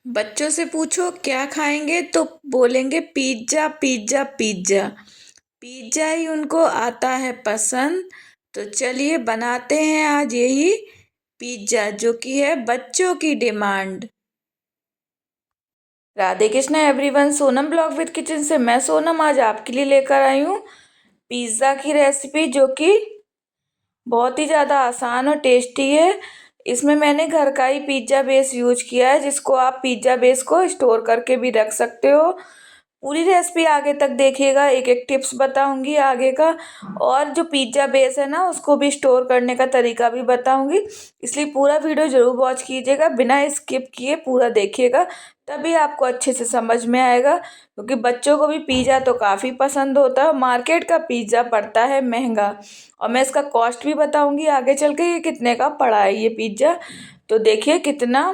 बच्चों से पूछो क्या खाएंगे तो बोलेंगे पिज्जा पिज्जा पिज्जा। पिज्जा ही उनको आता है पसंद। तो चलिए बनाते हैं आज यही पिज्जा जो कि है बच्चों की demand. Radhe Krishna everyone, Sonam blog with kitchen से मैं सोनम आज आपके लिए लेकर आई हूँ पिज्ज़ा की रेसिपी जो कि बहुत ही ज़्यादा आसान और टेस्टी है। इसमें मैंने घर का ही पिज्ज़ा बेस यूज किया है, जिसको आप पिज्ज़ा बेस को स्टोर करके भी रख सकते हो। पूरी रेसिपी आगे तक देखिएगा, एक एक टिप्स बताऊंगी आगे का। और जो पिज्ज़ा बेस है ना, उसको भी स्टोर करने का तरीका भी बताऊंगी। इसलिए पूरा वीडियो जरूर वॉच कीजिएगा, बिना स्किप किए पूरा देखिएगा, तभी आपको अच्छे से समझ में आएगा। क्योंकि बच्चों को भी पिज़्ज़ा तो काफ़ी पसंद होता है। मार्केट का पिज़्ज़ा पड़ता है महंगा, और मैं इसका कॉस्ट भी बताऊंगी आगे चल के ये कितने का पड़ा है ये पिज़्ज़ा। तो देखिए कितना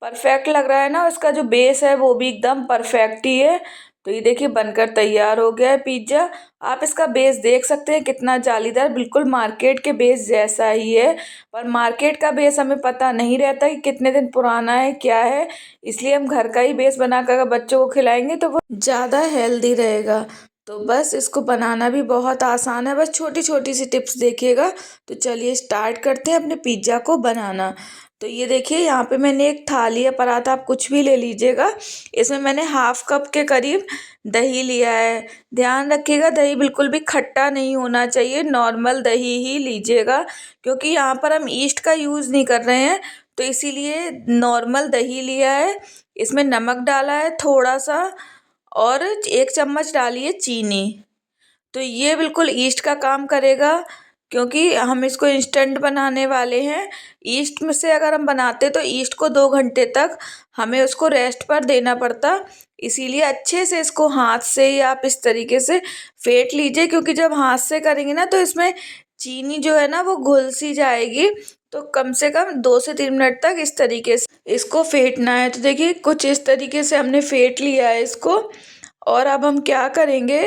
परफेक्ट लग रहा है ना, इसका जो बेस है वो भी एकदम परफेक्ट ही है। तो ये देखिए बनकर तैयार हो गया है पिज्जा। आप इसका बेस देख सकते हैं कितना जालीदार, बिल्कुल मार्केट के बेस जैसा ही है। पर मार्केट का बेस हमें पता नहीं रहता कि कितने दिन पुराना है क्या है, इसलिए हम घर का ही बेस बनाकर अगर बच्चों को खिलाएंगे तो वो ज़्यादा हेल्दी रहेगा। तो बस इसको बनाना भी बहुत आसान है, बस छोटी छोटी सी टिप्स देखिएगा। तो चलिए स्टार्ट करते हैं अपने पिज्ज़ा को बनाना। तो ये देखिए यहाँ पे मैंने एक थाली या पराठा, आप कुछ भी ले लीजिएगा। इसमें मैंने हाफ कप के करीब दही लिया है। ध्यान रखिएगा दही बिल्कुल भी खट्टा नहीं होना चाहिए, नॉर्मल दही ही लीजिएगा। क्योंकि यहाँ पर हम ईस्ट का यूज़ नहीं कर रहे हैं, तो इसीलिए नॉर्मल दही लिया है। इसमें नमक डाला है थोड़ा सा, और 1 चम्मच डाली है चीनी। तो ये बिल्कुल ईस्ट का काम करेगा, क्योंकि हम इसको इंस्टेंट बनाने वाले हैं। ईस्ट में से अगर हम बनाते तो ईस्ट को 2 घंटे तक हमें उसको रेस्ट पर देना पड़ता। इसीलिए अच्छे से इसको हाथ से ही आप इस तरीके से फेंट लीजिए, क्योंकि जब हाथ से करेंगे ना तो इसमें चीनी जो है ना वो घुल सी जाएगी। तो कम से कम 2 से 3 मिनट तक इस तरीके से इसको फेंटना है। तो देखिए कुछ इस तरीके से हमने फेंट लिया है इसको। और अब हम क्या करेंगे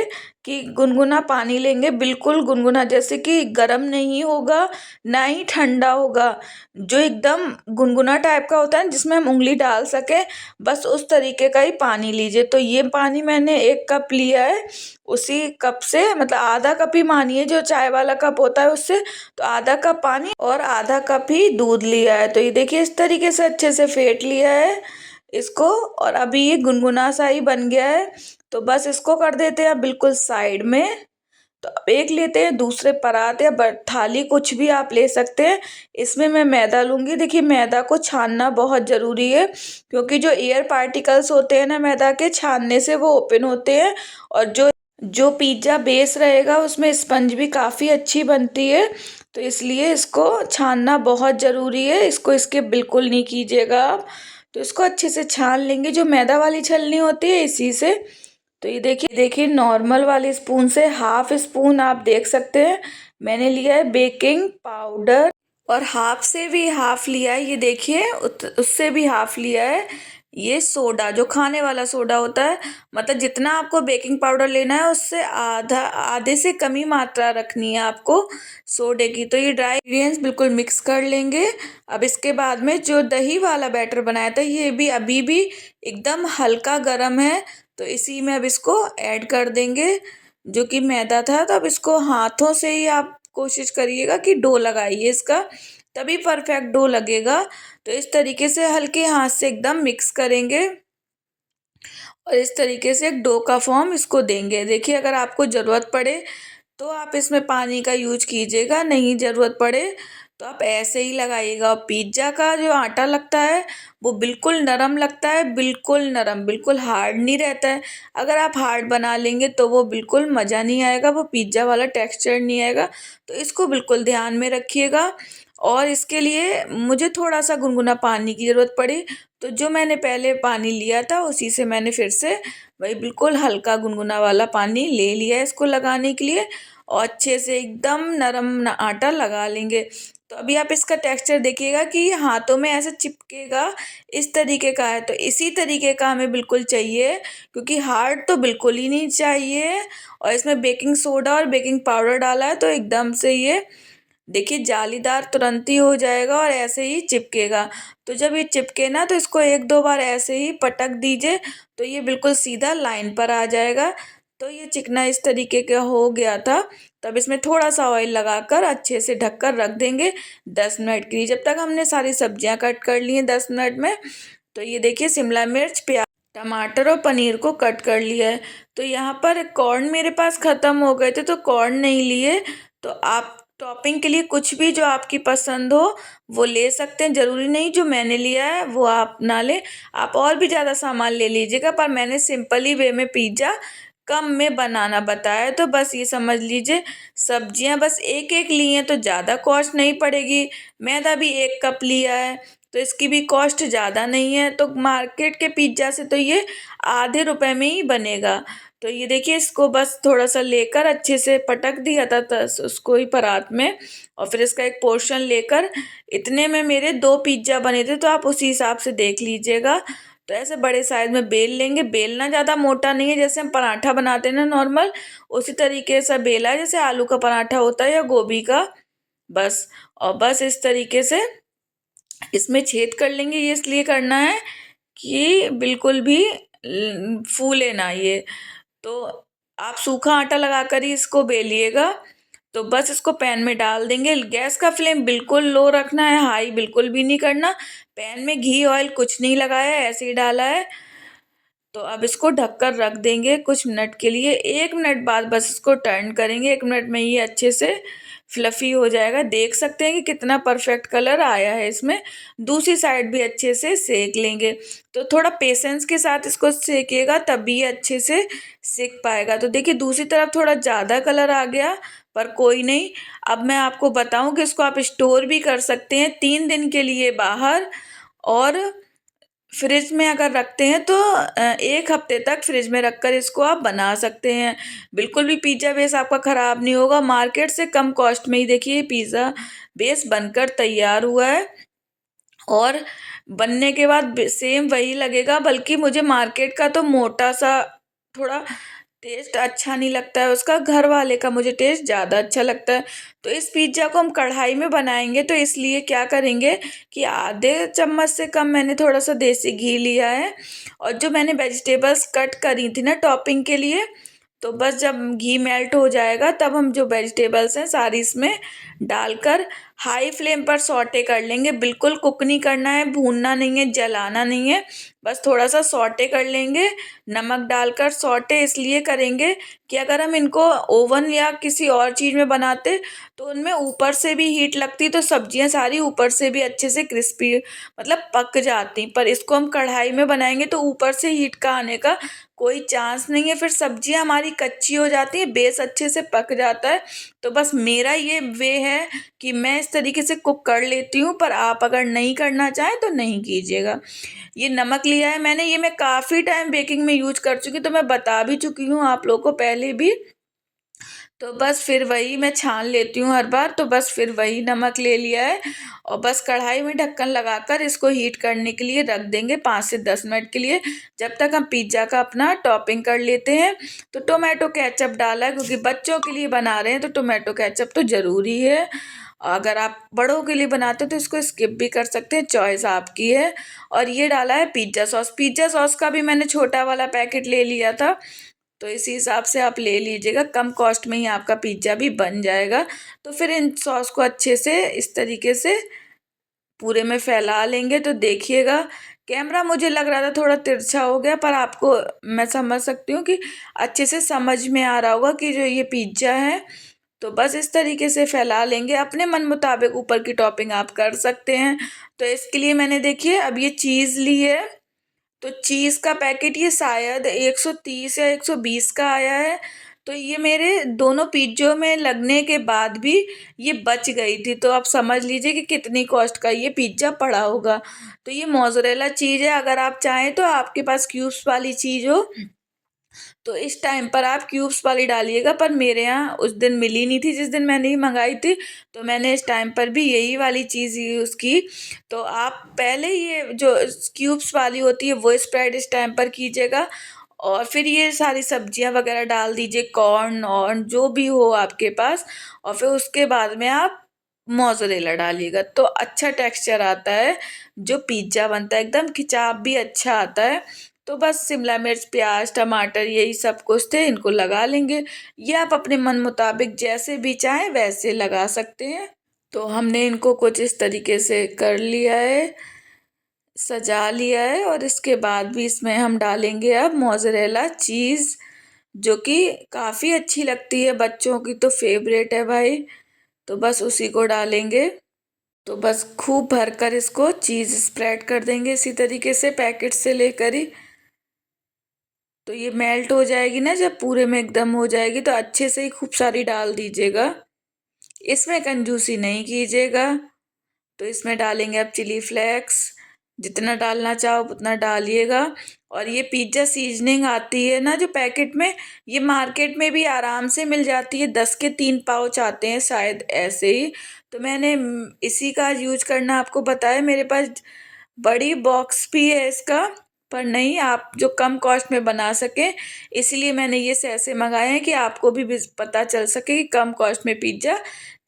कि गुनगुना पानी लेंगे, बिल्कुल गुनगुना, जैसे कि गर्म नहीं होगा ना ही ठंडा होगा, जो एकदम गुनगुना टाइप का होता है जिसमें हम उंगली डाल सके, बस उस तरीके का ही पानी लीजिए। तो ये पानी मैंने 1 कप लिया है, उसी कप से मतलब आधा कप ही मानिए, जो चाय वाला कप होता है उससे। तो आधा कप पानी और आधा कप ही दूध लिया है। तो ये देखिए इस तरीके से अच्छे से फेंट लिया है इसको, और अभी ये गुनगुना सा ही बन गया है। तो बस इसको कर देते हैं बिल्कुल साइड में। तो अब एक लेते हैं दूसरे परात या थाली, कुछ भी आप ले सकते हैं। इसमें मैं मैदा लूंगी। देखिए मैदा को छानना बहुत ज़रूरी है, क्योंकि जो एयर पार्टिकल्स होते हैं ना मैदा के, छानने से वो ओपन होते हैं। और जो जो पिज्ज़ा बेस रहेगा उसमें स्पंज भी काफ़ी अच्छी बनती है। तो इसलिए इसको छानना बहुत ज़रूरी है, इसको इसके बिल्कुल नहीं कीजिएगा आप। तो इसको अच्छे से छान लेंगे, जो मैदा वाली छलनी होती है इसी से। तो ये देखिए नॉर्मल वाली स्पून से हाफ स्पून आप देख सकते हैं मैंने लिया है बेकिंग पाउडर, और हाफ से भी हाफ लिया है, ये देखिए उससे भी हाफ लिया है ये सोडा, जो खाने वाला सोडा होता है। मतलब जितना आपको बेकिंग पाउडर लेना है उससे आधे से कम ही मात्रा रखनी है आपको सोडे की। तो ये ड्राई इंग्रेडिएंट्स बिल्कुल मिक्स कर लेंगे। अब इसके बाद में जो दही वाला बैटर बनाया था ये भी अभी भी एकदम हल्का गर्म है, तो इसी में अब इसको ऐड कर देंगे जो कि मैदा था। तो अब इसको हाथों से ही आप कोशिश करिएगा कि डो लगाइए इसका, तभी परफेक्ट डो लगेगा। तो इस तरीके से हल्के हाथ से एकदम मिक्स करेंगे, और इस तरीके से एक डो का फॉर्म इसको देंगे। देखिए अगर आपको ज़रूरत पड़े तो आप इसमें पानी का यूज कीजिएगा, नहीं ज़रूरत पड़े तो आप ऐसे ही लगाइएगा। और पिज्ज़ा का जो आटा लगता है वो बिल्कुल नरम लगता है, बिल्कुल नरम, बिल्कुल हार्ड नहीं रहता है। अगर आप हार्ड बना लेंगे तो वो बिल्कुल मज़ा नहीं आएगा, वो पिज्ज़ा वाला टेक्सचर नहीं आएगा। तो इसको बिल्कुल ध्यान में रखिएगा। और इसके लिए मुझे थोड़ा सा गुनगुना पानी की ज़रूरत पड़ी, तो जो मैंने पहले पानी लिया था उसी से मैंने फिर से वही बिल्कुल हल्का गुनगुना वाला पानी ले लिया है इसको लगाने के लिए। और अच्छे से एकदम नरम आटा लगा लेंगे। तो अभी आप इसका टेक्सचर देखिएगा कि हाथों में ऐसे चिपकेगा, इस तरीके का है। तो इसी तरीके का हमें बिल्कुल चाहिए, क्योंकि हार्ड तो बिल्कुल ही नहीं चाहिए। और इसमें बेकिंग सोडा और बेकिंग पाउडर डाला है तो एकदम से ये देखिए जालीदार तुरंत ही हो जाएगा और ऐसे ही चिपकेगा। तो जब ये चिपके ना तो इसको 1-2 बार ऐसे ही पटक दीजिए, तो ये बिल्कुल सीधा लाइन पर आ जाएगा। तो ये चिकना इस तरीके का हो गया था। तब इसमें थोड़ा-सा ऑयल लगाकर अच्छे से ढककर रख देंगे 10 मिनट के लिए। जब तक हमने सारी सब्जियाँ कट कर ली हैं 10 मिनट में, तो ये देखिए शिमला मिर्च, प्याज़, टमाटर और पनीर को कट कर लिया है। तो यहाँ पर कॉर्न मेरे पास ख़त्म हो गए थे तो कॉर्न नहीं लिए। तो आप टॉपिंग के लिए कुछ भी जो आपकी पसंद हो वो ले सकते हैं। ज़रूरी नहीं जो मैंने लिया है वो आप ना लें। आप और भी ज़्यादा सामान ले लीजिएगा, पर मैंने सिंपल ही वे में पिज़्ज़ा कम में बनाना बताया है। तो बस ये समझ लीजिए सब्जियाँ बस एक-एक ली हैं तो ज़्यादा कॉस्ट नहीं पड़ेगी। मैदा भी 1 कप लिया है तो इसकी भी कॉस्ट ज़्यादा नहीं है। तो मार्केट के पिज़्ज़ा से तो ये आधे रुपए में ही बनेगा। तो ये देखिए इसको बस थोड़ा-सा लेकर अच्छे से पटक दिया था उसको ही परात में, और फिर इसका एक पोर्शन लेकर इतने में मेरे 2 पिज़्ज़ा बने थे, तो आप उसी हिसाब से देख लीजिएगा। तो ऐसे बड़े साइज़ में बेल लेंगे। बेलना ज़्यादा मोटा नहीं है, जैसे हम पराठा बनाते हैं ना नॉर्मल, उसी तरीके से बेला है जैसे आलू का पराठा होता है या गोभी का, बस। और बस इस तरीके से इसमें छेद कर लेंगे। ये इसलिए करना है कि बिल्कुल भी फूले ना ये। तो आप सूखा आटा लगाकर ही इसको बेलिएगा। तो बस इसको पैन में डाल देंगे। गैस का फ्लेम बिल्कुल लो रखना है, हाई बिल्कुल भी नहीं करना। पैन में घी ऑयल कुछ नहीं लगाया है, ऐसे ही डाला है। तो अब इसको ढककर रख देंगे कुछ मिनट के लिए। 1 मिनट बाद बस इसको टर्न करेंगे। 1 मिनट में ये अच्छे से फ्लफ़ी हो जाएगा। देख सकते हैं कि कितना परफेक्ट कलर आया है इसमें। दूसरी साइड भी अच्छे से सेक लेंगे। तो थोड़ा पेशेंस के साथ इसको सेकिएगा तभी ये अच्छे से सिक पाएगा। तो देखिए दूसरी तरफ थोड़ा ज़्यादा कलर आ गया, पर कोई नहीं। अब मैं आपको बताऊँ कि इसको आप स्टोर भी कर सकते हैं 3 दिन के लिए बाहर, और फ्रिज में अगर रखते हैं तो 1 हफ्ते तक फ्रिज में रखकर इसको आप बना सकते हैं। बिल्कुल भी पिज़्ज़ा बेस आपका ख़राब नहीं होगा। मार्केट से कम कॉस्ट में ही देखिए पिज़्ज़ा बेस बनकर तैयार हुआ है, और बनने के बाद सेम वही लगेगा, बल्कि मुझे मार्केट का तो मोटा-सा थोड़ा टेस्ट अच्छा नहीं लगता है उसका, घर वाले का मुझे टेस्ट ज़्यादा अच्छा लगता है। तो इस पिज़्ज़ा को हम कढ़ाई में बनाएँगे तो इसलिए क्या करेंगे कि आधे चम्मच से कम मैंने थोड़ा-सा देसी घी लिया है, और जो मैंने वेजिटेबल्स कट करी थी ना टॉपिंग के लिए, तो बस जब घी मेल्ट हो जाएगा तब हम जो वेजिटेबल्स हैं सारी इसमें डालकर हाई फ्लेम पर सौटे कर लेंगे। बिल्कुल कुक नहीं करना है, भूनना नहीं है, जलाना नहीं है, बस थोड़ा-सा सौटे कर लेंगे। नमक डालकर सौटे इसलिए करेंगे कि अगर हम इनको ओवन या किसी और चीज़ में बनाते तो उनमें ऊपर से भी हीट लगती, तो सब्जियाँ सारी ऊपर से भी अच्छे से क्रिस्पी मतलब पक जाती। पर इसको हम कढ़ाई में बनाएँगे तो ऊपर से हीट का आने का कोई चांस नहीं है, फिर सब्जियाँ हमारी कच्ची हो जाती हैं, बेस अच्छे से पक जाता है। तो बस मेरा ये वे है कि मैं इस तरीके से कुक कर लेती हूँ, पर आप अगर नहीं करना चाहें तो नहीं कीजिएगा। ये नमक लिया है मैंने, ये मैं काफ़ी टाइम बेकिंग में यूज़ कर चुकी हूँ, तो मैं बता भी चुकी हूँ आप लोगों को पहले भी। तो बस फिर वही मैं छान लेती हूँ हर बार, तो बस फिर वही नमक ले लिया है, और बस कढ़ाई में ढक्कन लगाकर इसको हीट करने के लिए रख देंगे 5 से 10 मिनट के लिए, जब तक हम पिज़्ज़ा का अपना टॉपिंग कर लेते हैं। तो टोमेटो केचप डाला है क्योंकि बच्चों के लिए बना रहे हैं तो टोमेटो केचप तो ज़रूरी है। अगर आप बड़ों के लिए बनाते हो तो इसको स्किप भी कर सकते हैं, चॉइस आपकी है। और ये डाला है पिज़्ज़ा सॉस। पिज़्ज़ा सॉस का भी मैंने छोटा वाला पैकेट ले लिया था, तो इसी हिसाब से आप ले लीजिएगा, कम कॉस्ट में ही आपका पिज़्ज़ा भी बन जाएगा। तो फिर इन सॉस को अच्छे से इस तरीके से पूरे में फैला लेंगे। तो देखिएगा कैमरा मुझे लग रहा था थोड़ा तिरछा हो गया, पर आपको मैं समझ सकती हूँ कि अच्छे से समझ में आ रहा होगा कि जो ये पिज़्ज़ा है। तो बस इस तरीके से फैला लेंगे, अपने मन मुताबिक ऊपर की टॉपिंग आप कर सकते हैं। तो इसके लिए मैंने देखिए अब ये चीज़ ली है, तो चीज़ का पैकेट ये शायद 130 या 120 का आया है। तो ये मेरे दोनों पिज़्ज़ों में लगने के बाद भी ये बच गई थी, तो आप समझ लीजिए कि कितनी कॉस्ट का ये पिज़्ज़ा पड़ा होगा। तो ये मोज़रेला चीज़ है, अगर आप चाहें तो आपके पास क्यूब्स वाली चीज़ हो तो इस टाइम पर आप क्यूब्स वाली डालिएगा, पर मेरे यहाँ उस दिन मिली नहीं थी जिस दिन मैंने ये मंगाई थी, तो मैंने इस टाइम पर भी यही वाली चीज़ यूज़ की। तो आप पहले ये जो क्यूब्स वाली होती है वो स्प्रेड इस टाइम पर कीजिएगा, और फिर ये सारी सब्जियां वगैरह डाल दीजिए, कॉर्न और जो भी हो आपके पास, और फिर उसके बाद में आप मोज़रेला डालिएगा तो अच्छा टेक्सचर आता है, जो पिज़्ज़ा बनता है एकदम खिंचाव भी अच्छा आता है। तो बस शिमला मिर्च, प्याज, टमाटर यही सब कुछ थे, इनको लगा लेंगे। ये आप अपने मन मुताबिक जैसे भी चाहें वैसे लगा सकते हैं। तो हमने इनको कुछ इस तरीके से कर लिया है, सजा लिया है, और इसके बाद भी इसमें हम डालेंगे अब मोज़रेला चीज़, जो कि काफ़ी अच्छी लगती है, बच्चों की तो फेवरेट है भाई। तो बस उसी को डालेंगे। तो बस खूब भरकर इसको चीज़ स्प्रेड कर देंगे इसी तरीके से पैकेट से लेकर ही। तो ये मेल्ट हो जाएगी ना, जब पूरे में एकदम हो जाएगी तो अच्छे से ही खूब सारी डाल दीजिएगा, इसमें कंजूसी नहीं कीजिएगा। तो इसमें डालेंगे अब चिली फ्लेक्स, जितना डालना चाहो उतना डालिएगा। और ये पिज्ज़ा सीजनिंग आती है ना जो पैकेट में, ये मार्केट में भी आराम से मिल जाती है, 10 के 3 पाउच आते हैं शायद ऐसे ही। तो मैंने इसी का यूज करना आपको बताया। मेरे पास बड़ी बॉक्स भी है इसका, पर नहीं, आप जो कम कॉस्ट में बना सकें इसलिए मैंने ये ऐसे मंगाए हैं कि आपको भी पता चल सके कि कम कॉस्ट में पिज्ज़ा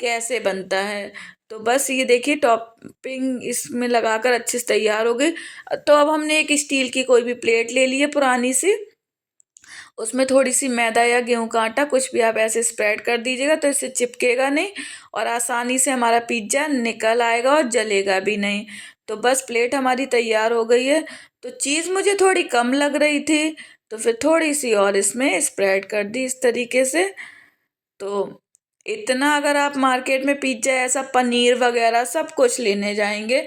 कैसे बनता है। तो बस ये देखिए टॉपिंग इसमें लगाकर अच्छे से तैयार हो गई। तो अब हमने एक स्टील की कोई भी प्लेट ले ली है पुरानी सी, उसमें थोड़ी सी मैदा या गेहूं का आटा कुछ भी आप ऐसे स्प्रेड कर दीजिएगा, तो इससे चिपकेगा नहीं और आसानी से हमारा पिज्ज़ा निकल आएगा और जलेगा भी नहीं। तो बस प्लेट हमारी तैयार हो गई है। तो चीज़ मुझे थोड़ी कम लग रही थी, तो फिर थोड़ी सी और इसमें स्प्रेड कर दी इस तरीके से। तो इतना अगर आप मार्केट में पिज्ज़ा ऐसा पनीर वगैरह सब कुछ लेने जाएंगे,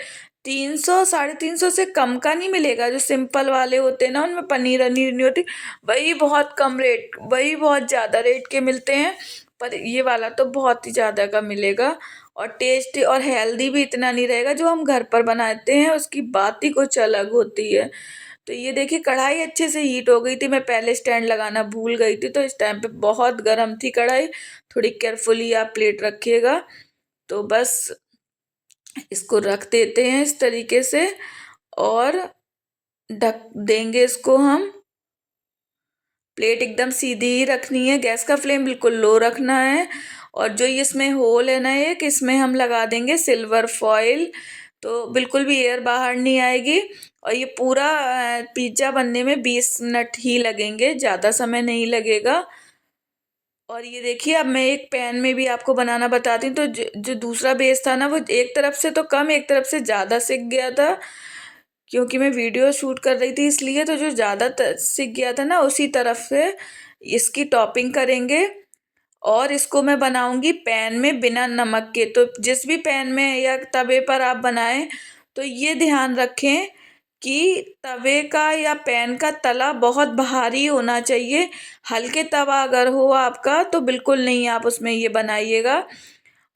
300 350 से कम का नहीं मिलेगा। जो सिंपल वाले होते हैं ना, उनमें पनीर वनीर नहीं होती, वही बहुत कम रेट, वही बहुत ज़्यादा रेट के मिलते हैं। पर ये वाला तो बहुत ही ज़्यादा का मिलेगा, और टेस्टी और हेल्दी भी इतना नहीं रहेगा। जो हम घर पर बनाते हैं उसकी बात ही कुछ अलग होती है। तो ये देखिए कढ़ाई अच्छे से हीट हो गई थी, मैं पहले स्टैंड लगाना भूल गई थी, तो इस टाइम पे बहुत गर्म थी कढ़ाई। थोड़ी केयरफुली आप प्लेट रखिएगा। तो बस इसको रख देते हैं इस तरीके से, और ढक देंगे इसको हम। प्लेट एकदम सीधी ही रखनी है, गैस का फ्लेम बिल्कुल लो रखना है। और जो ये इसमें होल है ना, एक इसमें हम लगा देंगे सिल्वर फॉइल, तो बिल्कुल भी एयर बाहर नहीं आएगी। और ये पूरा पिज्ज़ा बनने में 20 मिनट ही लगेंगे, ज़्यादा समय नहीं लगेगा। और ये देखिए अब मैं एक पैन में भी आपको बनाना बताती हूँ। तो जो दूसरा बेस था ना, वो एक तरफ से तो कम, एक तरफ से ज़्यादा सिक गया था, क्योंकि मैं वीडियो शूट कर रही थी इसलिए। तो जो ज़्यादा सिक गया था ना, उसी तरफ से इसकी टॉपिंग करेंगे। और इसको मैं बनाऊंगी पैन में बिना नमक के। तो जिस भी पैन में या तवे पर आप बनाएं, तो ये ध्यान रखें कि तवे का या पैन का तला बहुत भारी होना चाहिए। हल्के तवा अगर हो आपका तो बिल्कुल नहीं, आप उसमें ये बनाइएगा।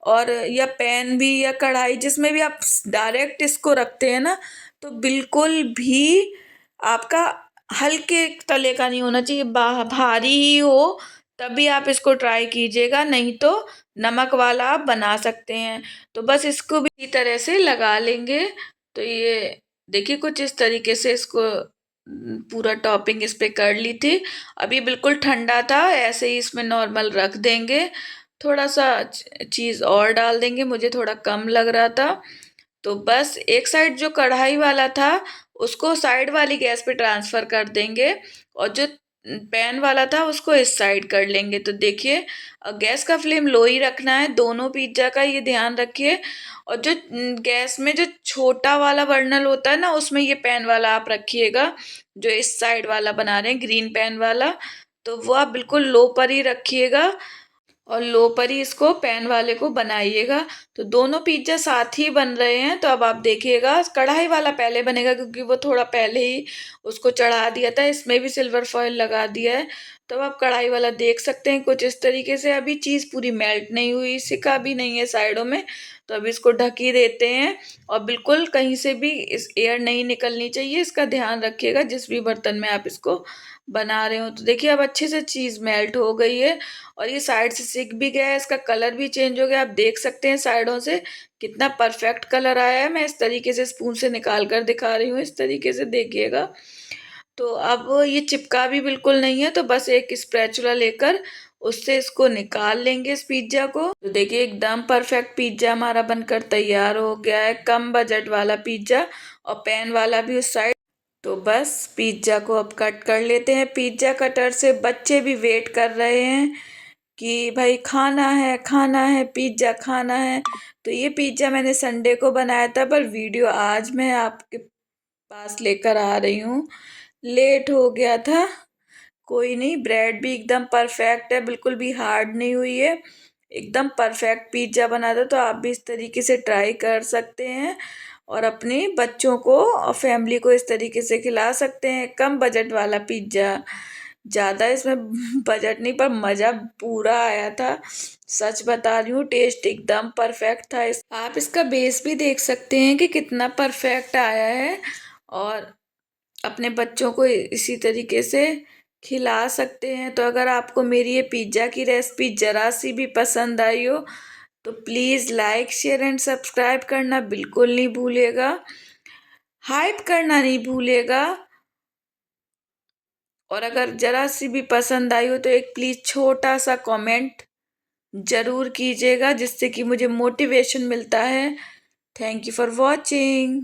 और या पैन भी या कढ़ाई जिसमें भी आप डायरेक्ट इसको रखते हैं ना, तो बिल्कुल भी आपका हल्के तले का नहीं होना चाहिए, भारी ही हो, तभी आप इसको ट्राई कीजिएगा, नहीं तो नमक वाला आप बना सकते हैं। तो बस इसको भी इसी तरह से लगा लेंगे। तो ये देखिए कुछ इस तरीके से इसको पूरा टॉपिंग इस पे कर ली थी। अभी बिल्कुल ठंडा था, ऐसे ही इसमें नॉर्मल रख देंगे। थोड़ा सा चीज़ और डाल देंगे, मुझे थोड़ा कम लग रहा था। तो बस एक साइड जो कढ़ाई वाला था उसको साइड वाली गैस पे ट्रांसफ़र कर देंगे, और जो पैन वाला था उसको इस साइड कर लेंगे। तो देखिए गैस का फ्लेम लो ही रखना है दोनों पिज्ज़ा का, ये ध्यान रखिए। और जो गैस में जो छोटा वाला बर्नल होता है ना, उसमें ये पैन वाला आप रखिएगा, जो इस साइड वाला बना रहे हैं ग्रीन पैन वाला, तो वो आप बिल्कुल लो पर ही रखिएगा और लो पर ही इसको पैन वाले को बनाइएगा। तो दोनों पिज्ज़ा साथ ही बन रहे हैं। तो अब आप देखिएगा कढ़ाई वाला पहले बनेगा, क्योंकि वो थोड़ा पहले ही उसको चढ़ा दिया था, इसमें भी सिल्वर फॉइल लगा दिया है। तो अब आप कढ़ाई वाला देख सकते हैं कुछ इस तरीके से। अभी चीज़ पूरी मेल्ट नहीं हुई, सिका भी नहीं है साइडों में। तो अब इसको ढक ही देते हैं, और बिल्कुल कहीं से भी इस एयर नहीं निकलनी चाहिए, इसका ध्यान रखिएगा जिस भी बर्तन में आप इसको बना रहे हो। तो देखिए अब अच्छे से चीज़ मेल्ट हो गई है, और ये साइड से सिक भी गया है, इसका कलर भी चेंज हो गया। आप देख सकते हैं साइडों से कितना परफेक्ट कलर आया है। मैं इस तरीके से स्पून से निकाल कर दिखा रही हूँ, इस तरीके से देखिएगा। तो अब ये चिपका भी बिल्कुल नहीं है, तो बस एक स्पैचुला लेकर उससे इसको निकाल लेंगे इस पिज्जा को। तो देखिए एकदम परफेक्ट पिज्जा हमारा बनकर तैयार हो गया है, कम बजट वाला पिज्जा और पैन वाला भी उस साइड। तो बस पिज्जा को अब कट कर लेते हैं पिज्जा कटर से। बच्चे भी वेट कर रहे हैं कि भाई खाना है पिज्जा खाना है। तो ये पिज्जा मैंने संडे को बनाया था, पर वीडियो आज मैं आपके पास लेकर आ रही हूँ, लेट हो गया था। कोई नहीं, ब्रेड भी एकदम परफेक्ट है, बिल्कुल भी हार्ड नहीं हुई है, एकदम परफेक्ट पिज्जा बना था। तो आप भी इस तरीके से ट्राई कर सकते हैं और अपने बच्चों को और फैमिली को इस तरीके से खिला सकते हैं। कम बजट वाला पिज्जा, ज़्यादा इसमें बजट नहीं, पर मज़ा पूरा आया था। सच बता रही हूँ, टेस्ट एकदम परफेक्ट था। आप इसका बेस भी देख सकते हैं कि कितना परफेक्ट आया है, और अपने बच्चों को इसी तरीके से खिला सकते हैं। तो अगर आपको मेरी ये पिज्ज़ा की रेसिपी ज़रा सी भी पसंद आई हो तो please like share and subscribe करना बिल्कुल नहीं भूलिएगा, हाइप करना नहीं भूलिएगा। और अगर ज़रा सी भी पसंद आई हो तो एक प्लीज़ छोटा सा कमेंट ज़रूर कीजिएगा, जिससे कि मुझे मोटिवेशन मिलता है। Thank you for watching.